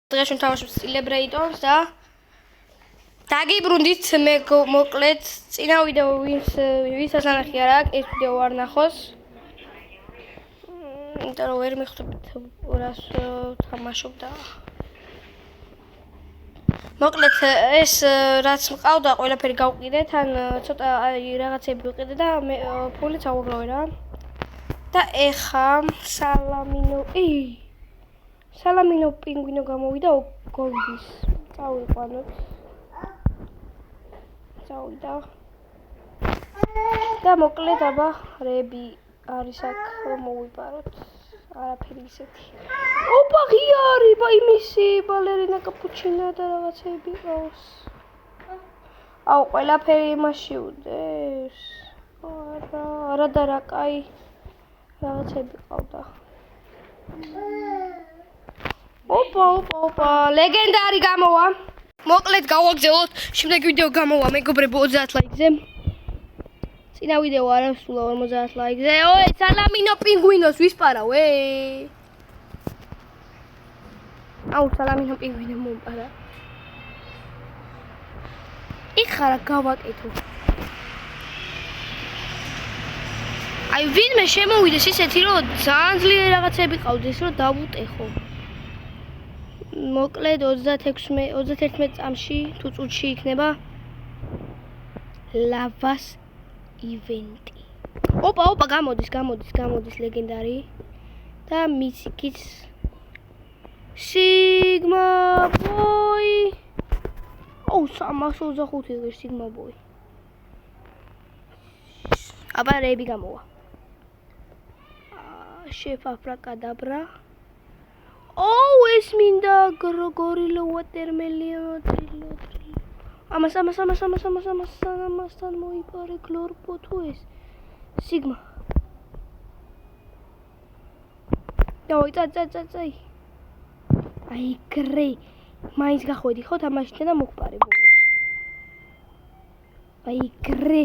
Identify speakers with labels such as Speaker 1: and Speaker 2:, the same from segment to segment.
Speaker 1: დღეს ვთამაშობ Celebrate-ს და დაგიბრუნდით მე მოკლედ წინა ვიდეო ვისაც ანახი არ აქვს ეს ვიდეო არ ნახოს. იმიტომ რომ ვერ მიხვდებით რას ვთამაშობ და მოკლედ ეს რაც მყავდა ყველაფერი გავყიდე თან ცოტა რაღაცები ვიყიდე და მე ფულიც ავუგროვე რა. და ეხა სალამინო პინგვინო გამოვიდა გოლდის. წავიყვანოთ. წავიდა. და მოკლედ აბა რები არის აქ მოვიპაროთ. არაფერი ისეთი. ოპა ღიარი, იმისი ბალერინა კაპუჩინა და რაღაცები ყავს. აუ ყველაფერი იმაში უდეს. არა და რა კაი რაღაცები ყავდა. ოპა, ლეგენდარი გამოვა. მოკლედ გავაგზავნოთ, შემდეგ ვიდეო გამოვა მეგობრებო 30 ლაიქზე. წინა ვიდეო არ ასულა 50 ლაიქზე. ой, სალამინო პინგვინოს ვისპარავ, აუ სალამინო პინგვინო მომპარა. იხარა გავაკეთო. აი ვინმე შემოვიდეს ისეთი რომ ძალიან ძლიერი რაღაცები ყავდეს რომ დავუტეხო. მოკლედ 31 წამში თუ წუთში იქნება ლავას ივენტი. ოპა გამოდის ლეგენდარი და მისიქიც სიგმა ბოი. აუ 325 ღირს სიგმა ბოი. აბა რები გამოვა. შეფაფრაკადაბრა. ოუ ეს მინდა გორილო ვატერმელიონ ამასთან მოიპარე გლორბო თუ ეს სიგმა. დავი წაი. აი გრე მაინც გახვედი ხო თამაშით და მოგპარე ბოლოს. აი გრე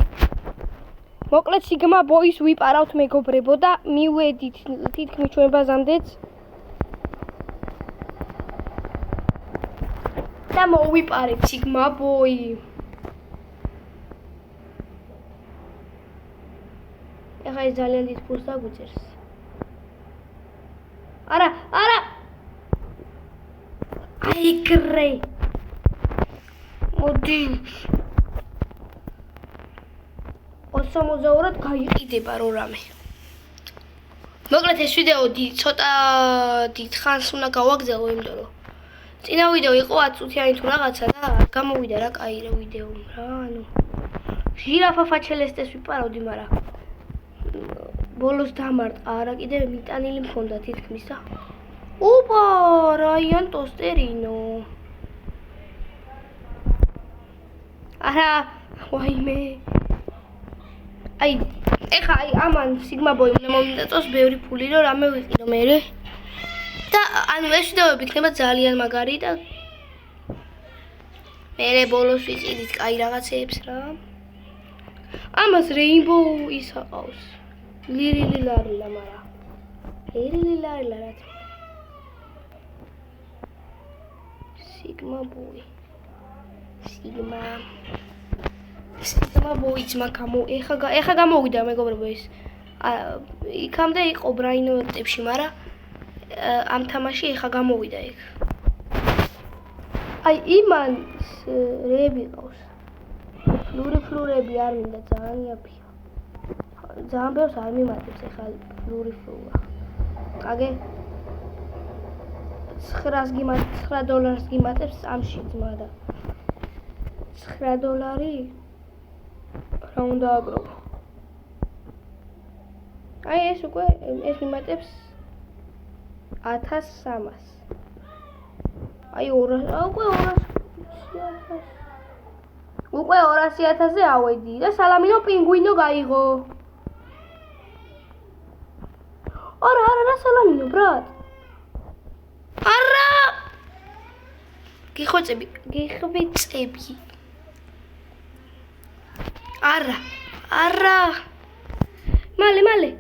Speaker 1: მოკლედ სიგმა ბოის ვიპარავთ მეგობრებო და მივედით თითქმის ჩვენ ბაზამდეც და მოვიპარეთ სიგმა ბოი. ეხა ეს ძალიან დიდ ფულს დაგვიწერს. არა აი გრე მოდი 82-ად გაიყიდება რო რამე. მოკლედ ეს ვიდეო ცოტა დიდ ხანს უნდა გავაგზავნო, იმიტომ რომ წინა ვიდეო იყო 10 წუთიანი თუ რაღაცა და გამოვიდა რა კაი რა ვიდეო რა, ანუ ჟირაფა ფაჩელესტეს ვიპარავდი, მაგრამ ბოლოს დამარტყა, არა კიდე მიტანილი მქონდა თითქმის და ოპა რაიან ტოსტერინო. არა ვაიმე აი ეხა ამან სიგმა ბოი უნდა მომიტაწოს ბევრი ფული რომ რამე ვიყიდო მერე და ანუ ეს ვიდეოები იქნება ძალიან მაგარი და მერე ბოლოს ვიყიდით კაი რაღაცეებს რა. ამას რეინბოუ ის აყავს ლირილილარილა მარა ლირილილარილა რა სიგმა ბოი სიგმა ბოიც მაგამო ეხა გამოვიდა მეგობრებო ეს იქამდე იყო ბრაინოტებში, მაგრამ ამ თამაში ეხა გამოვიდა იქ. აი იმან რები ყავს. ფლურები არ მინდა ძალიან იაფია. ძალიან ბევრს არ მიმატებს ეხა ფლურა. აგე $9 გიმატებს წამში ძმა და $9 რა უნდა აგროვო. აი ეს უკვე ეს მიმატებს 1300. აი 200,000-ზე ავედი და სალამინო პინგვინო გაიღო. არა სალამინო ბრატ. არა გიხვეწები. არა მალე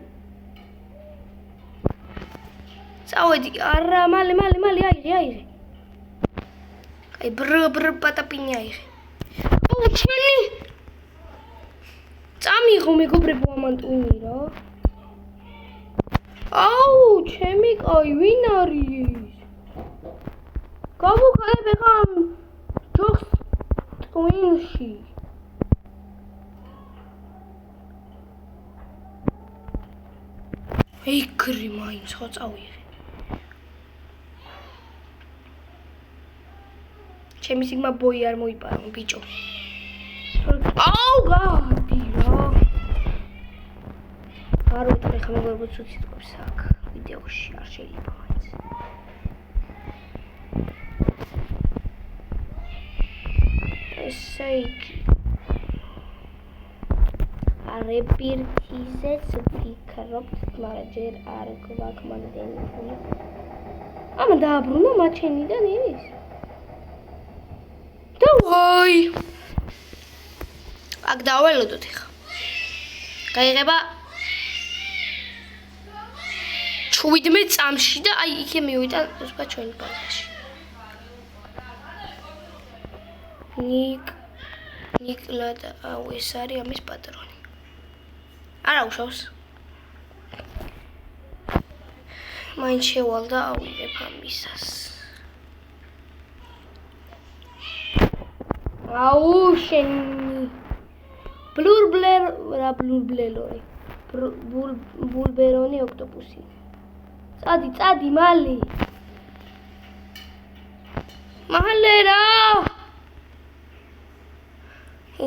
Speaker 1: წავედი არა მალე აიღე აი ბრ პატაპინი აიღე. აუ ჩვენი წამიღო მეგობრებო ამან ტვინი რა. აუ ჩემი კაი ვინ არის? გავუხარებ ახლა ჯოხს ტვინში. ეგრე მაინც ხო წავიღე. ჩემი სიგმა ბოი არ მოიპარო ბიჭო. აუ გადი რა. არ ვიტყვი ხომ მეგობრებო ცუცი თქოს აქ ვიდეოში არ შეიძლება მაინც. ესე იგი არებირთიზეც ვფიქრობთ, მაგრამ ჯერ არ გვაქვს მანდელი ფული. ამა დააბრუნა მაჩენიდან ის. დავაი. აქ დაველოდოთ ახლა. გაიღება 17 წამში და აი იქე მივიდა ზუსტად ჩვენი ბაზაში. ნიკლად აუ ეს არის ამის პატრონი. არა უშავს. მაინც შევალდა ავიღებ ამისას. აუ შენი ბლურბლერონი ბულბერონი ოქტოპუსი. წადი მალე. მალე რა.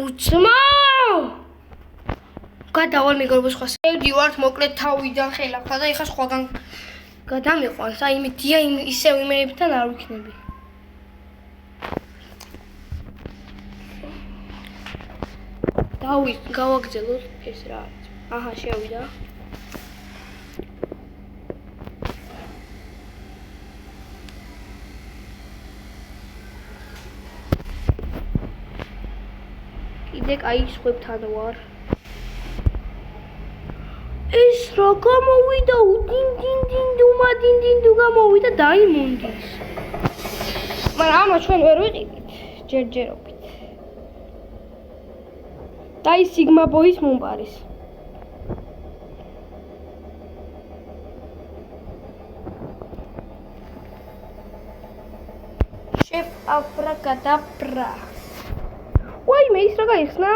Speaker 1: უცმა. გადავალ მეგობრებო სხვა. შევდივართ მოკლედ თავიდან ხელახლა და ეხა სხვაგან გადამიყვანს. აი იმედია ისევ იმეებთან არ ვიქნები. გავაგზავნოთ ეს რა არის. აჰა შევიდა. კიდე კაი სხვებთან ვარ. ეს რა გამოვიდა დინდინდუ გამოვიდა დაიმონდის. მაგრამ ამა ჩვენ ვერ ვიყიდით ჯერჯერობით. დაი სიგმა ბოის მომპარის. შეფ აფრაკადაბრა. ვაიმე ის რა გაიხსნა?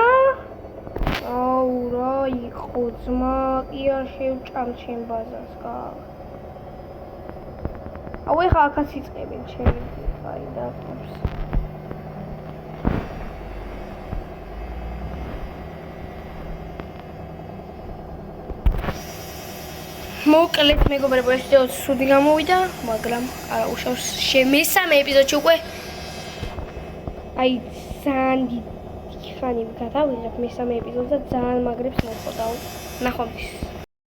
Speaker 1: აუ რა იყო ძმა კი არ შევჭამ ჩემ ბაზას კა. აუ ეხა აქაც იწყებენ ჩემი აი დაკურს. მოკლედ მეგობრებო ეს ვიდეო სუდი გამოვიდა, მაგრამ არა უშავს მესამე ეპიზოდში უკვე აი ძალიან ხანი გადავიღებ მესამე ეპიზოდს და ძალიან მაგრებს მოხდაო. ნახვამდის.